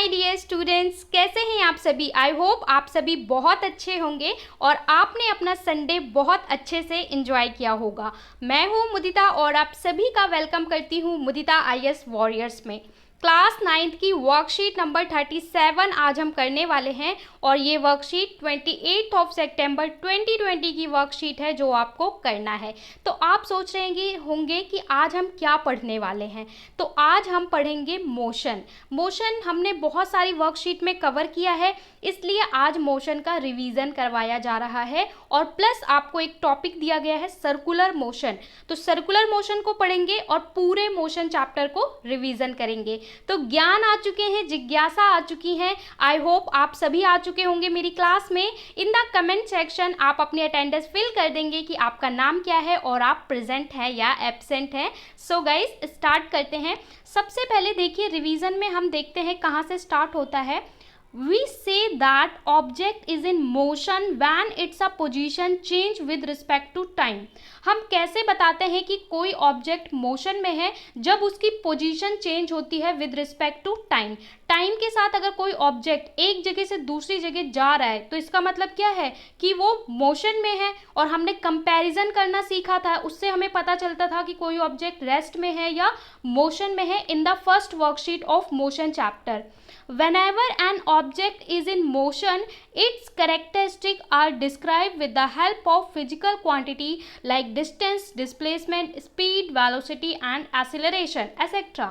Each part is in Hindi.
माय डियर स्टूडेंट्स, कैसे हैं आप सभी। आई होप आप सभी बहुत अच्छे होंगे और आपने अपना संडे बहुत अच्छे से एंजॉय किया होगा। मैं हूं मुदिता और आप सभी का वेलकम करती हूं मुदिता आईएएस वॉरियर्स में। क्लास 9th की वर्कशीट नंबर 37 आज हम करने वाले हैं और ये वर्कशीट 28 सितंबर 2020 की वर्कशीट है जो आपको करना है। तो आप सोच रहे होंगे कि आज हम क्या पढ़ने वाले हैं। तो आज हम पढ़ेंगे मोशन। मोशन हमने बहुत सारी वर्कशीट में कवर किया है, इसलिए आज मोशन का रिवीजन करवाया जा रहा है और प्लस आपको एक टॉपिक दिया गया है सर्कुलर मोशन। तो सर्कुलर मोशन को पढ़ेंगे और पूरे मोशन चैप्टर को रिवीजन करेंगे। तो ज्ञान आ चुके हैं, जिज्ञासा आ चुकी है। आई होप आप सभी आ चुके होंगे मेरी क्लास में। इन द कमेंट सेक्शन आप अपनी अटेंडेंस फिल कर देंगे कि आपका नाम क्या है और आप प्रेजेंट हैं या एब्सेंट हैं। सो गाइस स्टार्ट करते हैं। सबसे पहले देखिए रिवीजन में हम देखते हैं कहाँ से स्टार्ट होता है। We say that object is in motion when its a position change with respect to time। हम कैसे बताते हैं कि कोई ऑब्जेक्ट मोशन में है जब उसकी पोजीशन चेंज होती है with respect to time. Time के साथ अगर कोई ऑब्जेक्ट एक जगह से दूसरी जगह जा रहा है तो इसका मतलब क्या है कि वो मोशन में है। और हमने कंपैरिजन करना सीखा था, उससे हमें पता चलता था कि कोई ऑब्जेक्ट रेस्ट में है या मोशन में है in the first worksheet of motion chapter. Whenever an object is in motion, its characteristics are described with the help of physical quantity like distance, displacement, speed, velocity and acceleration, etc.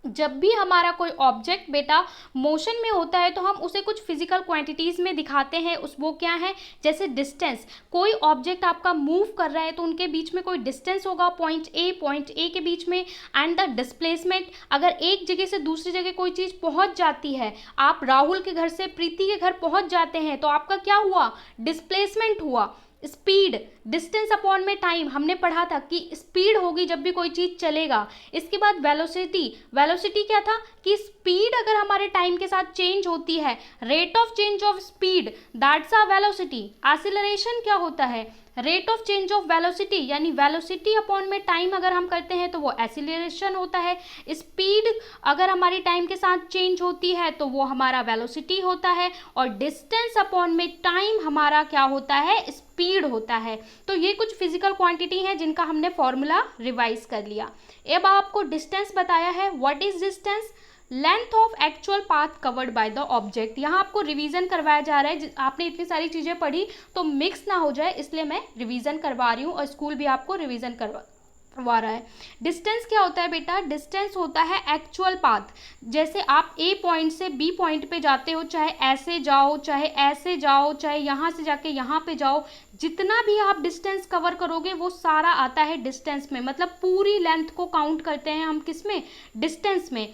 जब भी हमारा कोई ऑब्जेक्ट बेटा मोशन में होता है तो हम उसे कुछ फिजिकल क्वांटिटीज़ में दिखाते हैं। वो क्या है, जैसे डिस्टेंस। कोई ऑब्जेक्ट आपका मूव कर रहा है तो उनके बीच में कोई डिस्टेंस होगा पॉइंट ए के बीच में। एंड द डिस्प्लेसमेंट, अगर एक जगह से दूसरी जगह कोई चीज़ पहुंच जाती है, आप राहुल के घर से प्रीति के घर पहुंच जाते हैं तो आपका क्या हुआ, डिस्प्लेसमेंट हुआ। स्पीड, डिस्टेंस अपॉन में टाइम, हमने पढ़ा था कि स्पीड होगी जब भी कोई चीज़ चलेगा। इसके बाद वेलोसिटी, वेलोसिटी क्या था कि स्पीड अगर हमारे टाइम के साथ चेंज होती है, rate of change of speed that's a velocity. Acceleration क्या होता है, rate of change of velocity, यानी वेलोसिटी अपॉन में टाइम अगर हम करते हैं तो वो एक्सीलरेशन होता है। स्पीड अगर हमारी टाइम के साथ चेंज होती है तो वो हमारा वेलोसिटी होता है। और डिस्टेंस अपॉन में टाइम हमारा क्या होता है, स्पीड होता है। तो ये कुछ फिजिकल क्वांटिटी हैं जिनका हमने फॉर्मूला रिवाइज कर लिया। अब आपको डिस्टेंस बताया है। What is distance, length of actual path covered by the object. यहाँ आपको रिवीजन करवाया जा रहा है। आपने इतनी सारी चीज़ें पढ़ी तो मिक्स ना हो जाए, इसलिए मैं रिवीजन करवा रही हूँ और स्कूल भी आपको रिवीजन करवा रहा है। डिस्टेंस क्या होता है बेटा, डिस्टेंस होता है एक्चुअल पाथ। जैसे आप ए पॉइंट से बी पॉइंट पे जाते हो, चाहे ऐसे जाओ चाहे ऐसे जाओ, चाहे यहाँ से जाके यहाँ पे जाओ, जितना भी आप डिस्टेंस कवर करोगे वो सारा आता है डिस्टेंस में। मतलब पूरी लेंथ को काउंट करते हैं हम किस में, डिस्टेंस में।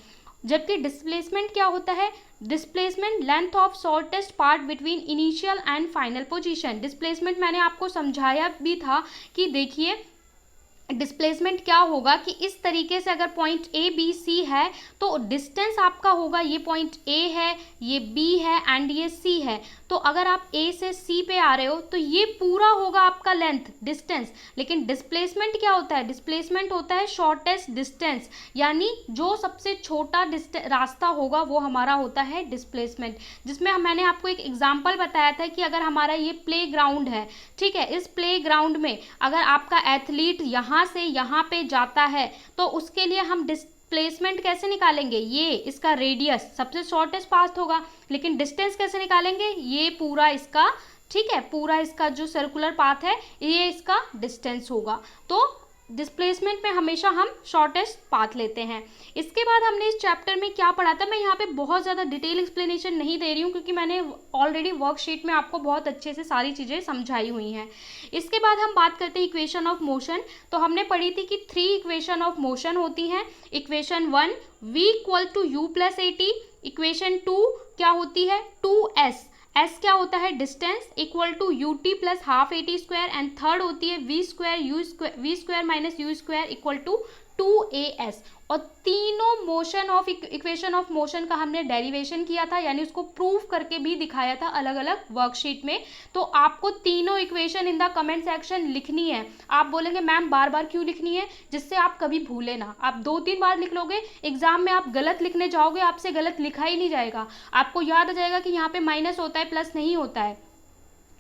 जबकि डिस्प्लेसमेंट क्या होता है, displacement length of shortest part between initial and final position. Displacement मैंने आपको समझाया भी था कि देखिए डिस्प्लेसमेंट क्या होगा कि इस तरीके से अगर पॉइंट ए बी सी है तो डिस्टेंस आपका होगा, ये पॉइंट ए है, ये बी है एंड ये सी है। तो अगर आप ए से सी पे आ रहे हो तो ये पूरा होगा आपका लेंथ, डिस्टेंस। लेकिन डिस्प्लेसमेंट क्या होता है, डिस्प्लेसमेंट होता है शॉर्टेस्ट डिस्टेंस, यानी जो सबसे छोटा रास्ता होगा वो हमारा होता है डिस्प्लेसमेंट। जिसमें मैंने आपको एक एग्जाम्पल बताया था कि अगर हमारा ये प्ले ग्राउंड है, ठीक है, इस प्ले ग्राउंड में अगर आपका एथलीट यहाँ से यहाँ पे जाता है तो उसके लिए हम डिस्प्लेसमेंट कैसे निकालेंगे, ये इसका रेडियस सबसे शॉर्टेस्ट पाथ होगा। लेकिन डिस्टेंस कैसे निकालेंगे, ये पूरा इसका, ठीक है, पूरा इसका जो सर्कुलर पाथ है ये इसका डिस्टेंस होगा। तो डिस्प्लेसमेंट में हमेशा हम शॉर्टेस्ट पाथ लेते हैं। इसके बाद हमने इस चैप्टर में क्या पढ़ा था, मैं यहाँ पे बहुत ज़्यादा डिटेल एक्सप्लेनेशन नहीं दे रही हूँ क्योंकि मैंने ऑलरेडी वर्कशीट में आपको बहुत अच्छे से सारी चीज़ें समझाई हुई हैं। इसके बाद हम बात करते हैं इक्वेशन ऑफ मोशन। तो हमने पढ़ी थी कि 3 इक्वेशन ऑफ मोशन होती हैं। Equation 1 v = u + at। Equation 2 क्या होती है, 2s, s क्या होता है, distance, equal to ut + ½ at² and third होती है v² - u² = 2as। और तीनों motion of equation of motion का हमने डेरिवेशन किया था, यानी उसको प्रूव करके भी दिखाया था अलग अलग वर्कशीट में। तो आपको तीनों equation in the comment section लिखनी है। आप बोलेंगे मैम बार बार क्यों लिखनी है, जिससे आप कभी भूले ना। आप 2-3 बार लिख लोगे, एग्जाम में आप गलत लिखने जाओगे, आपसे गलत लिखा ही नहीं जाएगा, आपको याद आ जाएगा कि यहाँ पे माइनस होता है प्लस नहीं होता है,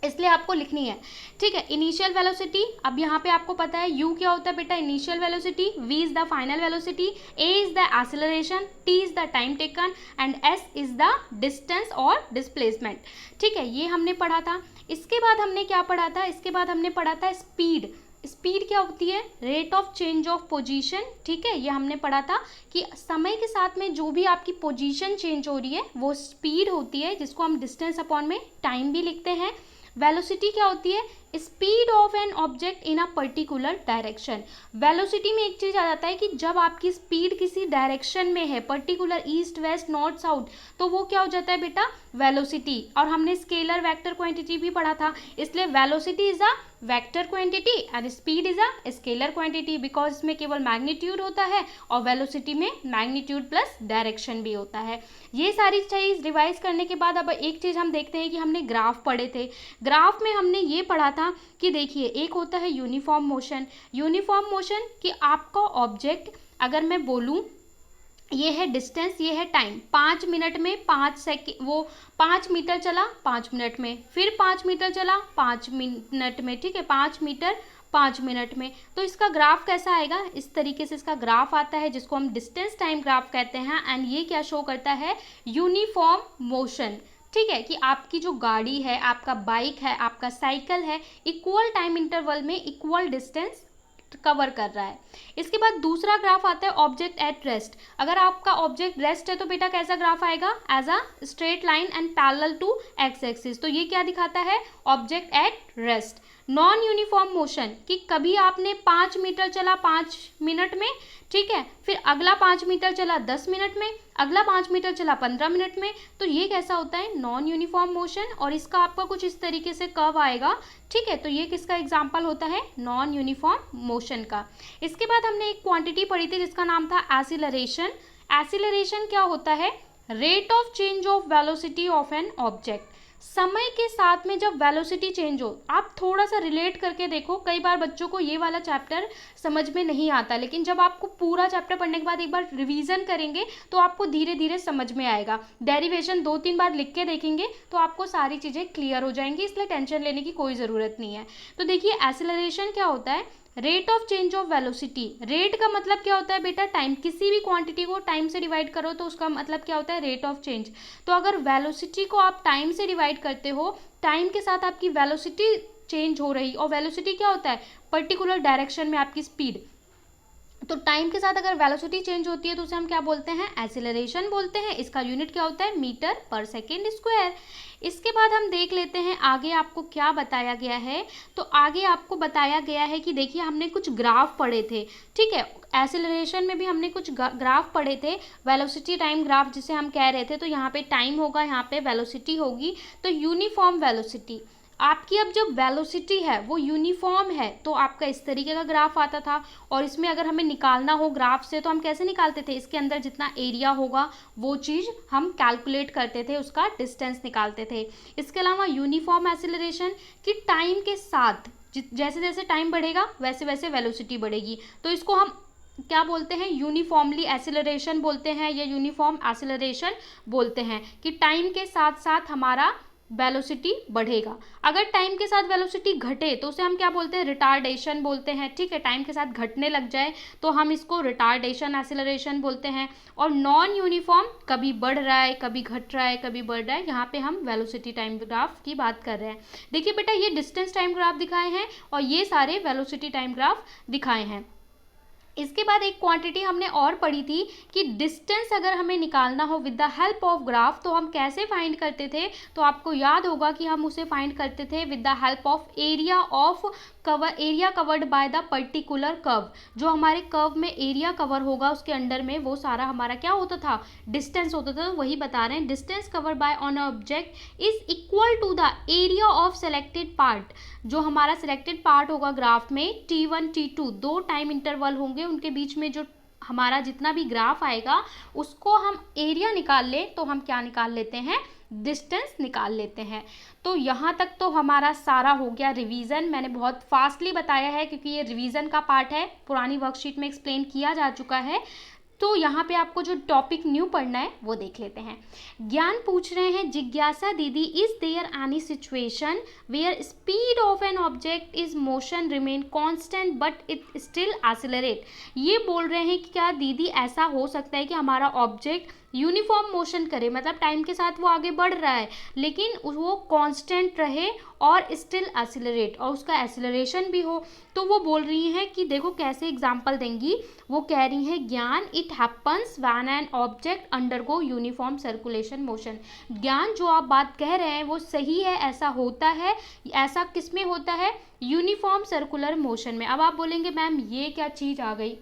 इसलिए आपको लिखनी है। ठीक है, इनिशियल वेलोसिटी, अब यहाँ पे आपको पता है u क्या होता है बेटा, initial velocity, v is the final velocity, a is the acceleration, t is the time taken and s is the distance और डिस्प्लेसमेंट। ठीक है, ये हमने पढ़ा था। इसके बाद हमने क्या पढ़ा था, इसके बाद हमने पढ़ा था स्पीड। स्पीड क्या होती है, rate of change of position. ठीक है, ये हमने पढ़ा था कि समय के साथ में जो भी आपकी पोजीशन चेंज हो रही है वो स्पीड होती है, जिसको हम डिस्टेंस अपॉन में टाइम भी लिखते हैं। वेलोसिटी क्या होती है, speed of an object in a particular direction. Velocity में एक चीज आ जाता है कि जब आपकी स्पीड किसी डायरेक्शन में है, particular east west north south, तो वो क्या हो जाता है बेटा, वेलोसिटी। और हमने स्केलर वेक्टर क्वांटिटी भी पढ़ा था, इसलिए velocity is a vector quantity and speed is a scalar quantity, because इसमें केवल मैग्नीट्यूड होता है और वेलोसिटी में मैग्नीट्यूड प्लस डायरेक्शन भी होता है। ये सारी चीज रिवाइज करने के बाद अब एक चीज हम देखते हैं कि हमने ग्राफ पढ़े थे। ग्राफ में हमने ये पढ़ा था कि देखिए एक होता है यूनिफॉर्म मोशन। यूनिफॉर्म मोशन कि आपका ऑब्जेक्ट, अगर मैं बोलूं ये है डिस्टेंस, ये है टाइम, 5 मिनट में 5 सेकेंड, वो 5 मीटर चला 5 मिनट में, फिर 5 मीटर चला 5 मिनट में। ठीक है, 5 मीटर 5 मिनट में। तो इसका ग्राफ कैसा आएगा, इस तरीके से इसका ग्राफ आता है, जिसको हम डिस्टेंस टाइम ग्राफ कहते हैं। एंड ये क्या शो करता है, यूनिफॉर्म मोशन। ठीक है, कि आपकी जो गाड़ी है, आपका बाइक है, आपका साइकिल है, इक्वल टाइम इंटरवल में इक्वल डिस्टेंस कवर कर रहा है। इसके बाद दूसरा ग्राफ आता है ऑब्जेक्ट एट रेस्ट। अगर आपका ऑब्जेक्ट रेस्ट है तो बेटा कैसा ग्राफ आएगा, as a straight line and parallel to X axis. तो ये क्या दिखाता है, object at rest. Non uniform motion कि कभी आपने 5 मीटर चला 5 मिनट में, ठीक है, फिर अगला 5 मीटर चला 10 मिनट में, अगला 5 मीटर चला 15 मिनट में। तो ये कैसा होता है, नॉन यूनिफॉर्म मोशन। और इसका आपका कुछ इस तरीके से कर्व आएगा। ठीक है, तो ये किसका एग्जाम्पल होता है, नॉन यूनिफॉर्म मोशन का। इसके बाद हमने एक क्वांटिटी पढ़ी थी जिसका नाम था एक्सीलरेशन। एक्सीलरेशन क्या होता है, rate of change of velocity of an object. समय के साथ में जब वेलोसिटी चेंज हो, आप थोड़ा सा रिलेट करके देखो, कई बार बच्चों को ये वाला चैप्टर समझ में नहीं आता, लेकिन जब आपको पूरा चैप्टर पढ़ने के बाद एक बार रिवीजन करेंगे तो आपको धीरे धीरे समझ में आएगा। डेरिवेशन 2-3 बार लिख के देखेंगे तो आपको सारी चीज़ें क्लियर हो जाएंगी, इसलिए टेंशन लेने की कोई ज़रूरत नहीं है। तो देखिए एक्सेलरेशन क्या होता है, rate of change of velocity. Rate का मतलब क्या होता है बेटा, टाइम। किसी भी क्वांटिटी को टाइम से डिवाइड करो तो उसका मतलब क्या होता है, रेट ऑफ चेंज। तो अगर वेलोसिटी को आप टाइम से डिवाइड करते हो, टाइम के साथ आपकी वेलोसिटी चेंज हो रही, और वेलोसिटी क्या होता है, पर्टिकुलर डायरेक्शन में आपकी स्पीड। तो टाइम के साथ अगर वेलोसिटी चेंज होती है तो उसे हम क्या बोलते हैं, एक्सीलरेशन बोलते हैं। इसका यूनिट क्या होता है, मीटर पर सेकेंड स्क्वायर। इसके बाद हम देख लेते हैं आगे आपको क्या बताया गया है। तो आगे आपको बताया गया है कि देखिए हमने कुछ ग्राफ पढ़े थे। ठीक है, एक्सीलरेशन में भी हमने कुछ ग्राफ पढ़े थे, वेलोसिटी टाइम ग्राफ जिसे हम कह रहे थे। तो यहाँ पे टाइम होगा, यहाँ पे वेलोसिटी होगी। तो यूनिफॉर्म वेलोसिटी, आपकी अब जो वेलोसिटी है वो यूनिफॉर्म है तो आपका इस तरीके का ग्राफ आता था। और इसमें अगर हमें निकालना हो ग्राफ से तो हम कैसे निकालते थे, इसके अंदर जितना एरिया होगा वो चीज़ हम कैलकुलेट करते थे, उसका डिस्टेंस निकालते थे। इसके अलावा यूनिफॉर्म एक्सीलरेशन कि टाइम के साथ जैसे जैसे टाइम बढ़ेगा वैसे वैसे वेलोसिटी बढ़ेगी। तो इसको हम क्या बोलते हैं, यूनिफॉर्मली एक्सीलरेशन बोलते हैं या यूनिफॉर्म एक्सीलरेशन बोलते हैं कि टाइम के साथ साथ हमारा वेलोसिटी बढ़ेगा। अगर टाइम के साथ वेलोसिटी घटे तो उसे हम क्या बोलते हैं, रिटार्डेशन बोलते हैं। ठीक है, टाइम के साथ घटने लग जाए तो हम इसको रिटार्डेशन एक्सीलरेशन बोलते हैं। और नॉन यूनिफॉर्म कभी बढ़ रहा है, कभी घट रहा है, कभी बढ़ रहा है, यहाँ पे हम वेलोसिटी टाइम ग्राफ की बात कर रहे हैं। देखिए बेटा, ये डिस्टेंस टाइम ग्राफ दिखाए हैं और ये सारे वेलोसिटी टाइम ग्राफ दिखाए हैं। इसके बाद एक क्वांटिटी हमने और पढ़ी थी कि डिस्टेंस अगर हमें निकालना हो with the help of graph तो हम कैसे फाइंड करते थे। तो आपको याद होगा कि हम उसे फाइंड करते थे with the help of area of area covered by the particular curve. जो हमारे कर्व में एरिया कवर होगा उसके अंडर में वो सारा हमारा क्या होता था, डिस्टेंस होता था। वही बता रहे हैं, distance cover by on object is equal to the area of selected part. जो हमारा सिलेक्टेड पार्ट होगा ग्राफ में, T1 T2 दो टाइम इंटरवल होंगे, उनके बीच में जो हमारा जितना भी ग्राफ आएगा उसको हम एरिया निकाल लें तो हम क्या निकाल लेते हैं, डिस्टेंस निकाल लेते हैं। तो यहाँ तक तो हमारा सारा हो गया रिवीजन। मैंने बहुत फास्टली बताया है क्योंकि ये रिवीजन का पार्ट है, पुरानी वर्कशीट में एक्सप्लेन किया जा चुका है। तो यहाँ पे आपको जो टॉपिक न्यू पढ़ना है वो देख लेते हैं। ज्ञान पूछ रहे हैं, जिज्ञासा दीदी, is there any situation where speed of an object is motion remain constant but it still accelerate. ये बोल रहे हैं कि क्या दीदी ऐसा हो सकता है कि हमारा ऑब्जेक्ट यूनिफॉर्म मोशन करे, मतलब टाइम के साथ वो आगे बढ़ रहा है लेकिन वो कांस्टेंट रहे और स्टिल एक्सेलरेट, और उसका एक्सेलरेशन भी हो। तो वो बोल रही हैं कि देखो कैसे एग्जांपल देंगी। वो कह रही हैं, ज्ञान, it happens when an object undergo uniform circulation motion. ज्ञान, जो आप बात कह रहे हैं वो सही है, ऐसा होता है। ऐसा किस में होता है, यूनिफॉर्म सर्कुलर मोशन में। अब आप बोलेंगे मैम ये क्या चीज़ आ गई,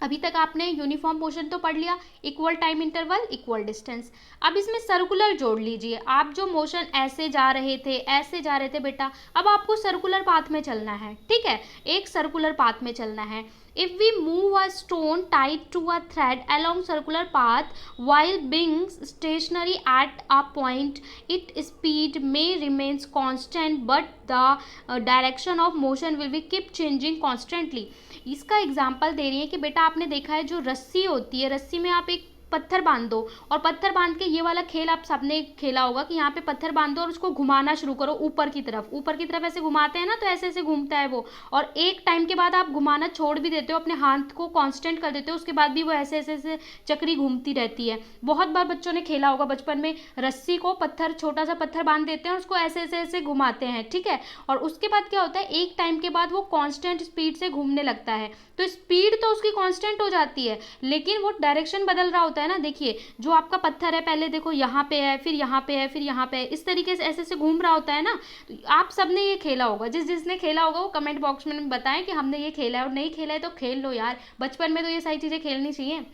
अभी तक आपने यूनिफॉर्म मोशन तो पढ़ लिया, equal time interval equal distance. अब इसमें सर्कुलर जोड़ लीजिए। आप जो मोशन ऐसे जा रहे थे, ऐसे जा रहे थे बेटा, अब आपको सर्कुलर पाथ में चलना है, ठीक है, एक सर्कुलर पाथ में चलना है। If we move a stone tied to a thread along circular path while being stationary at a point, its speed may remains constant but the direction of motion will be keep changing constantly। इसका एग्जाम्पल दे रही है कि बेटा आपने देखा है जो रस्सी होती है, रस्सी में आप एक पत्थर बांध दो, और पत्थर बांध के ये वाला खेल आप सबने खेला होगा कि यहाँ पे पत्थर बांध दो और उसको घुमाना शुरू करो ऊपर की तरफ। ऊपर की तरफ ऐसे घुमाते हैं ना, तो ऐसे ऐसे घूमता है वो, और एक टाइम के बाद आप घुमाना छोड़ भी देते हो, अपने हाथ को कांस्टेंट कर देते हो, उसके बाद भी वो ऐसे ऐसे ऐसे चक्री घूमती रहती है। बहुत बार बच्चों ने खेला होगा बचपन में, रस्सी को पत्थर, छोटा सा पत्थर बांध देते हैं और उसको ऐसे ऐसे ऐसे घुमाते हैं, ठीक है। और उसके बाद क्या होता है, एक टाइम के बाद वो कांस्टेंट स्पीड से घूमने लगता है। तो स्पीड तो उसकी कांस्टेंट हो जाती है लेकिन वो डायरेक्शन बदल रहा होता है ना। देखिए जो आपका पत्थर है, पहले देखो यहाँ पे है, फिर यहाँ पे है, फिर यहाँ पे है, इस तरीके से ऐसे ऐसे घूम रहा होता है ना। तो आप सबने ये खेला होगा, जिसने खेला होगा वो कमेंट बॉक्स में बताएं कि हमने ये खेला है, और नहीं खेला है तो खेल लो यार, बचपन में तो ये सारी चीज़ें खेलनी चाहिए।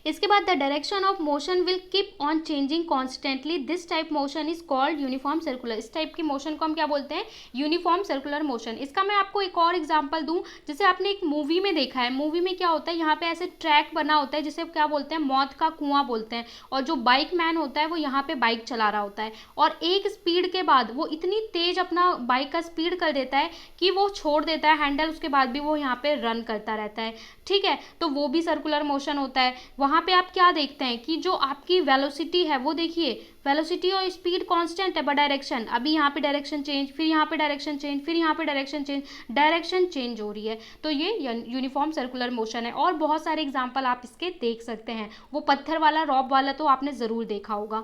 इसके बाद the direction of motion will keep on changing constantly, this type motion is called uniform circular. इस टाइप की मोशन को हम क्या बोलते हैं, यूनिफॉर्म सर्कुलर मोशन। इसका मैं आपको एक और एग्जांपल दूं, जैसे आपने एक मूवी में देखा है, मूवी में क्या होता है, यहाँ पे ऐसे ट्रैक बना होता है जिसे क्या बोलते हैं, मौत का कुआं बोलते हैं, और जो बाइक मैन होता है वो यहाँ पे बाइक चला रहा होता है, और एक स्पीड के बाद वो इतनी तेज अपना बाइक का स्पीड कर देता है कि वो छोड़ देता है हैंडल, उसके बाद भी वो यहाँ पे रन करता रहता है, ठीक है। तो वो भी सर्कुलर मोशन होता है। वहाँ पे आप क्या देखते हैं कि जो आपकी वेलोसिटी है वो देखिए, वेलोसिटी और स्पीड कांस्टेंट है, बट डायरेक्शन, अभी यहाँ पे डायरेक्शन चेंज, फिर यहाँ पे डायरेक्शन चेंज, फिर यहाँ पे डायरेक्शन चेंज, डायरेक्शन चेंज हो रही है। तो ये यूनिफॉर्म सर्कुलर मोशन है। और बहुत सारे एग्जांपल आप इसके देख सकते हैं। वो पत्थर वाला, रॉब वाला तो आपने ज़रूर देखा होगा।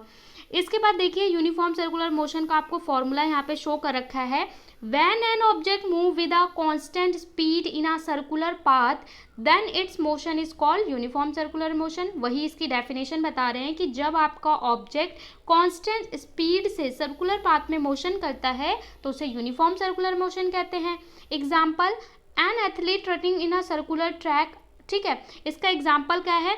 इसके बाद देखिए यूनिफॉर्म सर्कुलर मोशन का आपको फॉर्मूला यहाँ पे शो कर रखा है। When an object move with a constant speed in a circular path, then its motion is called uniform circular motion। वही इसकी डेफिनेशन बता रहे हैं कि जब आपका ऑब्जेक्ट कांस्टेंट स्पीड से सर्कुलर पाथ में मोशन करता है तो उसे यूनिफॉर्म सर्कुलर मोशन कहते हैं। Example, an athlete running in a circular track, ठीक है। इसका एग्जाम्पल क्या है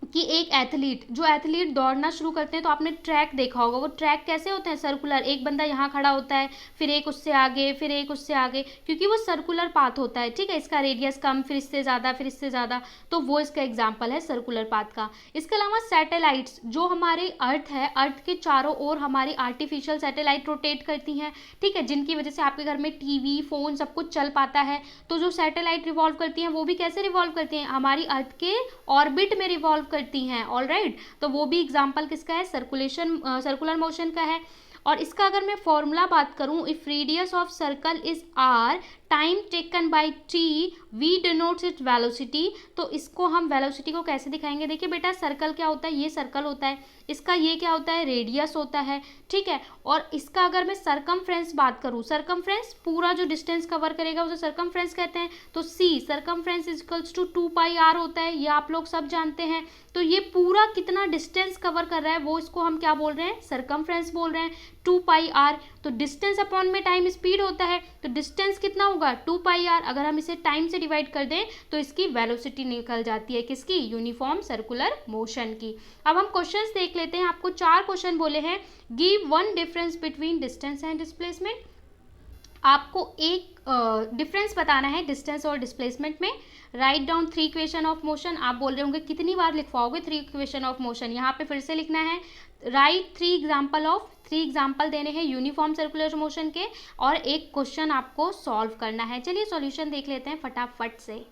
कि एक एथलीट, जो एथलीट दौड़ना शुरू करते हैं तो आपने ट्रैक देखा होगा, वो ट्रैक कैसे होते हैं, सर्कुलर, एक बंदा यहाँ खड़ा होता है, फिर एक उससे आगे, फिर एक उससे आगे, क्योंकि वो सर्कुलर पाथ होता है, ठीक है। इसका रेडियस कम, फिर इससे ज़्यादा, फिर इससे ज़्यादा, तो वो इसका एग्जाम्पल है सर्कुलर पाथ का। इसके अलावा सैटेलाइट्स, जो हमारे अर्थ है, अर्थ के चारों ओर हमारी आर्टिफिशियल सैटेलाइट रोटेट करती हैं, ठीक है, जिनकी वजह से आपके घर में टीवी, फोन सब कुछ चल पाता है। तो जो सैटेलाइट रिवॉल्व करती हैं वो भी कैसे रिवॉल्व करती हैं, हमारी अर्थ के ऑर्बिट में रिवॉल्व करती हैं, ऑलराइट। तो वो भी एग्जांपल किसका है, सर्कुलर मोशन का है। और इसका अगर मैं फॉर्मूला बात करूं, if radius of circle is R, time taken by T, V denotes it velocity. तो इसको हम वेलोसिटी को कैसे दिखाएंगे, देखिए बेटा सर्कल क्या होता है, ये सर्कल होता है, इसका ये क्या होता है, रेडियस होता है, ठीक है। और इसका अगर मैं सरकमफ्रेंस बात करूँ, सरकमफ्रेंस पूरा जो डिस्टेंस कवर करेगा उसे सरकमफ्रेंस कहते हैं। तो C circumference is equals to 2πr होता है, ये आप लोग सब जानते हैं। तो ये पूरा कितना डिस्टेंस कवर कर रहा है वो इसको हम क्या बोल रहे हैं, सरकमफ्रेंस बोल रहे हैं, 2πr। तो डिस्टेंस अपॉन में टाइम स्पीड होता है, तो डिस्टेंस कितना होगा, 2πr। अगर हम इसे टाइम से डिवाइड कर दें तो इसकी वेलोसिटी निकल जाती है, किसकी, यूनिफॉर्म सर्कुलर मोशन की। अब हम क्वेश्चंस देख लेते हैं। आपको 4 क्वेश्चन बोले हैं, give one difference between distance and displacement. आपको एक डिफरेंस बताना है डिस्टेंस और डिस्प्लेसमेंट में। Right down 3 equation of motion. आप बोल रहे होंगे कितनी बार लिखवाओगे 3 इक्वेशन ऑफ मोशन, यहाँ पे फिर से लिखना है। राइट 3 एग्जाम्पल देने हैं यूनिफॉर्म सर्कुलर मोशन के, और एक क्वेश्चन आपको सॉल्व करना है। चलिए सॉल्यूशन देख लेते हैं फटाफट से।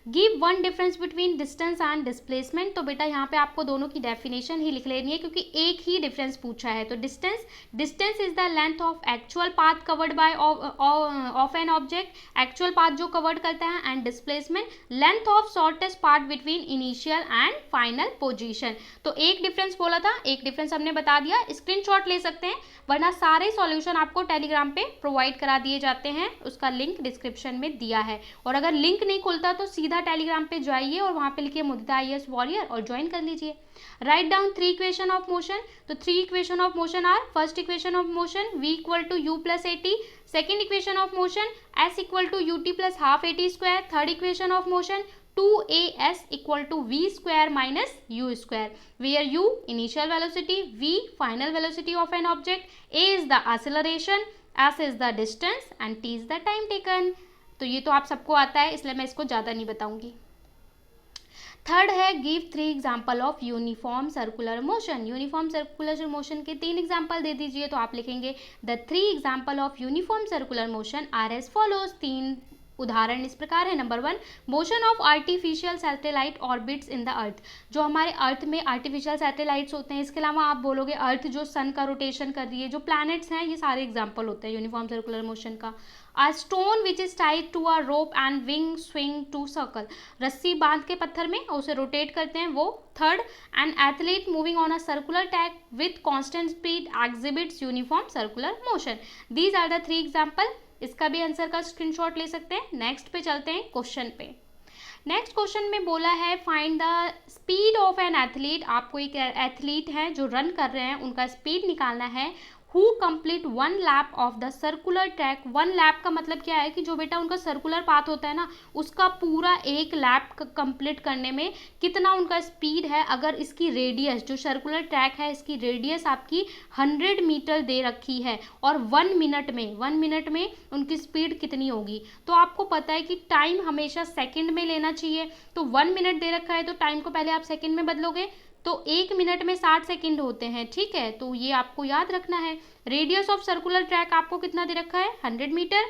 Give one difference between distance and displacement. तो बेटा यहाँ पे आपको दोनों की डेफिनेशन ही लिख लेनी है, क्योंकि एक ही डिफरेंस पूछा है। तो distance is the length of actual path covered by of an object, actual path जो कवर्ड करता है, and displacement length of shortest part between initial and final position. तो एक डिफरेंस बोला था, एक डिफरेंस हमने बता दिया। स्क्रीनशॉट ले सकते हैं, वरना सारे सॉल्यूशन आपको टेलीग्राम पे प्रोवाइड करा दिए जाते हैं, उसका लिंक डिस्क्रिप्शन में दिया है। और अगर लिंक नहीं खुलता तो सीधा टेलीग्राम पे जाइए और वहां पे लिखिए मुदिता IAS वॉरियर और ज्वाइन कर लीजिए। Write down 3 equation of motion. तो 3 equation of motion are, first equation of motion v equal to u plus AT, second equation of motion s equal to ut plus half AT square, third equation of motion 2as equal to v square minus u square, where u initial velocity, v final velocity of an object, a is the acceleration, s is the distance and t is the time taken. तो ये तो आप सबको आता है, इसलिए मैं इसको ज़्यादा नहीं बताऊंगी। थर्ड है give 3 example of uniform circular motion. Uniform circular motion के 3 एग्जाम्पल दे दीजिए। तो आप लिखेंगे the 3 example of uniform circular motion are as follows. 3 उदाहरण इस प्रकार है। Number 1, motion of artificial satellite orbits in the earth. जो हमारे अर्थ में आर्टिफिशियल सैटेलाइट्स होते हैं, इसके अलावा आप बोलोगे अर्थ जो सन का रोटेशन कर रही है, जो प्लैनेट्स हैं, ये सारे एग्जाम्पल होते हैं यूनिफॉर्म सर्कुलर मोशन का। A stone which is tied to a rope and wing swing to circle। रस्सी बांध के पत्थर में उसे रोटेट करते हैं वो। Third, an athlete moving on a circular track with constant speed exhibits uniform circular motion। These are the 3 example। इसका भी आंसर का स्क्रीनशॉट ले सकते हैं। नेक्स्ट पे चलते हैं क्वेश्चन पे। नेक्स्ट क्वेश्चन में बोला है find the speed of an athlete. आपको एक एथलीट है जो रन कर रहे हैं, उनका स्पीड निकालना है। Who complete 1 lap of the circular track. 1 lap का मतलब क्या है कि जो बेटा उनका सर्कुलर पाथ होता है ना, उसका पूरा एक लैप कंप्लीट करने में कितना उनका स्पीड है। अगर इसकी रेडियस, जो सर्कुलर ट्रैक है, इसकी रेडियस आपकी 100 मीटर दे रखी है और 1 मिनट में उनकी स्पीड कितनी होगी। तो आपको पता है कि टाइम हमेशा सेकेंड में लेना चाहिए। तो 1 मिनट दे रखा है तो टाइम को पहले आप सेकेंड में बदलोगे, तो 1 मिनट में 60 सेकंड होते हैं। ठीक है, तो ये आपको याद रखना है। रेडियस ऑफ सर्कुलर ट्रैक आपको कितना दे रखा है, 100 metre.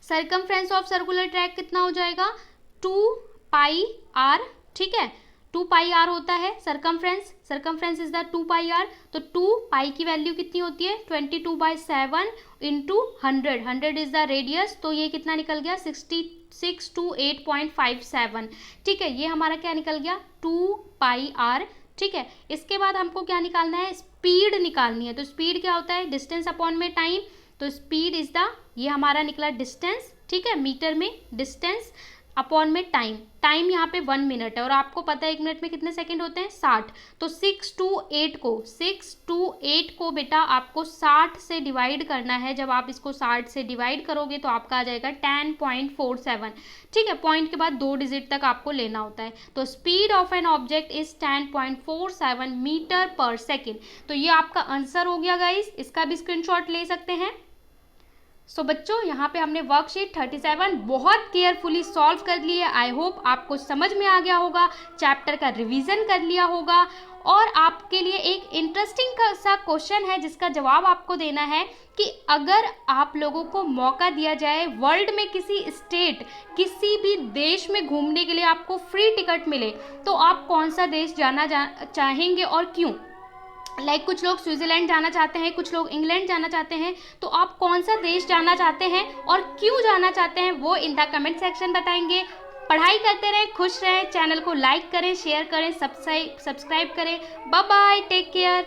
Circumference of circular track कितना हो जाएगा, 2 पाई आर। ठीक है, 2 पाई आर होता है circumference is the 2 pi R. तो 2 पाई की वैल्यू कितनी होती है, 22/7 इंटू 100 इज द रेडियस। तो ये कितना निकल गया, 628.57। ठीक है, ये हमारा क्या निकल गया, 2 पाई आर। ठीक है, इसके बाद हमको क्या निकालना है, स्पीड निकालनी है। तो स्पीड क्या होता है, डिस्टेंस अपॉन में टाइम। तो स्पीड इज द, ये हमारा निकला डिस्टेंस। ठीक है, मीटर में डिस्टेंस अपॉन में टाइम यहाँ पे 1 मिनट है, और आपको पता है 1 मिनट में कितने सेकंड होते हैं, 60। तो 6 to 8 को बेटा आपको 60 से डिवाइड करना है। जब आप इसको 60 से डिवाइड करोगे तो आपका आ जाएगा 10.47। ठीक है, पॉइंट के बाद 2 डिजिट तक आपको लेना होता है। तो speed of an object is 10.47 metre per second. तो ये आपका आंसर हो गया गाइस, इसका भी स्क्रीनशॉट ले सकते हैं। सो बच्चों, यहाँ पे हमने वर्कशीट 37 बहुत केयरफुली सॉल्व कर ली है। आई होप आपको समझ में आ गया होगा, चैप्टर का रिवीजन कर लिया होगा, और आपके लिए एक इंटरेस्टिंग सा क्वेश्चन है जिसका जवाब आपको देना है कि अगर आप लोगों को मौका दिया जाए वर्ल्ड में किसी स्टेट, किसी भी देश में घूमने के लिए आपको फ्री टिकट मिले, तो आप कौन सा देश जाना चाहेंगे और क्यों। कुछ लोग स्विट्जरलैंड जाना चाहते हैं, कुछ लोग इंग्लैंड जाना चाहते हैं। तो आप कौन सा देश जाना चाहते हैं और क्यों जाना चाहते हैं, वो इन द कमेंट सेक्शन बताएंगे। पढ़ाई करते रहें, खुश रहें, चैनल को लाइक करें, शेयर करें, सब्सक्राइब करें। Bye bye, take care.